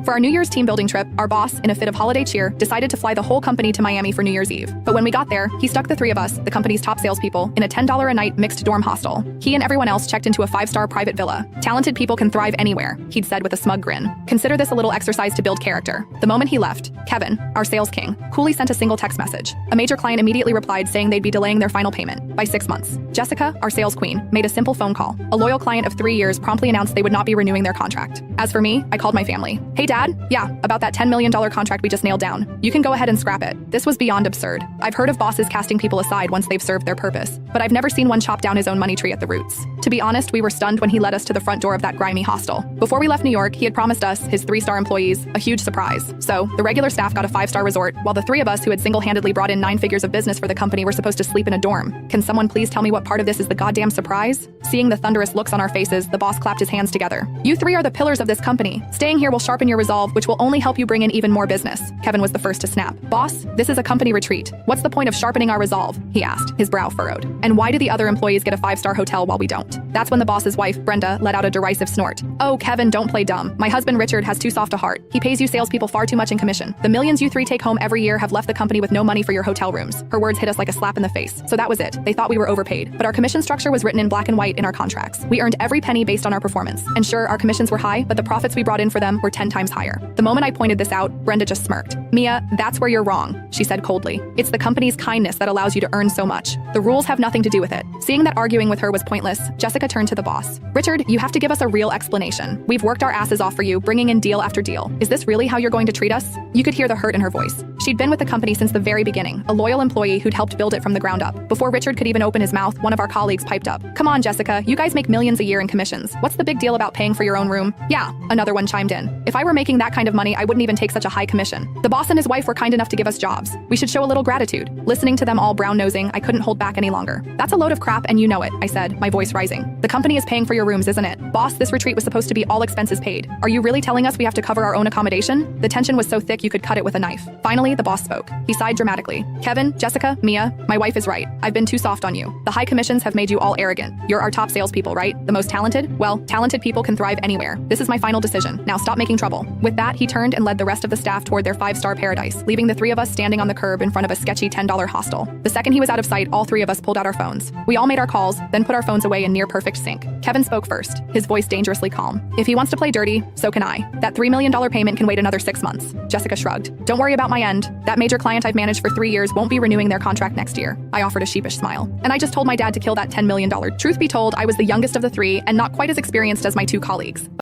For our New Year's team building trip, our boss, in a fit of holiday cheer, decided to fly the whole company to Miami for New Year's Eve. But when we got there, he stuck the three of us, the company's top salespeople, in a $10 a night mixed dorm hostel. He and everyone else checked into a 5-star private villa. Talented people can thrive anywhere, he'd said with a smug grin. Consider this a little exercise to build character. The moment he left, Kevin, our sales king, coolly sent a single text message. A major client immediately replied saying they'd be delaying their final payment by 6 months. Jessica, our sales queen, made a simple phone call. A loyal client of 3 years promptly announced they would not be renewing their contract. As for me, I called my family. Hey dad, yeah, about that $10 million contract we just nailed down. You can go ahead and scrap it. This was beyond absurd. I've heard of bosses casting people aside once they've served their purpose, but I've never seen one chop down his own money tree at the roots. To be honest, we were stunned when he led us to the front door of that grimy hostel. Before we left New York, he had promised us, his 3-star employees, a huge surprise. So, the regular staff got a 5-star resort, while the three of us who had single-handedly brought in 9 figures of business for the company were supposed to sleep in a dorm. Can someone please tell me what part of this is the goddamn surprise? Seeing the thunderous looks on our faces, the boss clapped his hands together. You three are the pillars of this company. Staying here will sharpen your resolve, which will only help you bring in even more business. Kevin was the first to snap. Boss, this is a company retreat. What's the point of sharpening our resolve? He asked, his brow furrowed. And why do the other employees get a 5-star hotel while we don't? That's when the boss's wife, Brenda, let out a derisive snort. Oh, Kevin, don't play dumb. My husband Richard has too soft a heart. He pays you salespeople far too much in commission. The millions you three take home every year have left the company with no money for your hotel rooms. Her words hit us like a slap in the face. So that was it. They thought we were overpaid. But our commission structure was written in black and white in our contracts. We earned every penny based on our performance. And sure, our commissions were high, but the profits we brought in for them were 10 times higher. The moment I pointed this out, Brenda just smirked. Mia, that's where you're wrong, she said coldly. It's the company's kindness that allows you to earn so much. The rules have nothing to do with it. Seeing that arguing with her was pointless, Jessica turned to the boss. Richard, you have to give us a real explanation. We've worked our asses off for you, bringing in deal after deal. Is this really how you're going to treat us? You could hear the hurt in her voice. She'd been with the company since the very beginning, a loyal employee who'd helped build it from the ground up. Before Richard could even open his mouth, one of our colleagues piped up. Come on, Jessica, you guys make millions a year in commissions. What's the big deal about paying for your own room? Yeah, another one chimed in. If I were making that kind of money, I wouldn't even take such a high commission. The boss and his wife were kind enough to give us jobs. We should show a little gratitude. Listening to them all brown-nosing, I couldn't hold back any longer. That's a load of crap and you know it, I said, my voice rising. The company is paying for your rooms, isn't it? Boss, this retreat was supposed to be all expenses paid. Are you really telling us we have to cover our own accommodation? The tension was so thick you could cut it with a knife. Finally, the boss spoke. He sighed dramatically. Kevin, Jessica, Mia, my wife is right. I've been too soft on you. The high commissions have made you all arrogant. You're our top salespeople, right? The most talented? Well, talented people can thrive anywhere. This is my final decision. Now stop making trouble. With that, he turned and led the rest of the staff toward their 5-star paradise, leaving the three of us standing on the curb in front of a sketchy $10 hostel. The second he was out of sight, all three of us pulled out our phones. We all made our calls, then put our phones away in near-perfect sync. Kevin spoke first, his voice dangerously calm. If he wants to play dirty, so can I. That $3 million payment can wait another 6 months. Jessica shrugged. Don't worry about my end. That major client I've managed for 3 years won't be renewing their contract next year. I offered a sheepish smile. And I just told my dad to kill that $10 million. Truth be told, I was the youngest of the three and not quite as experienced as my 2 colleagues.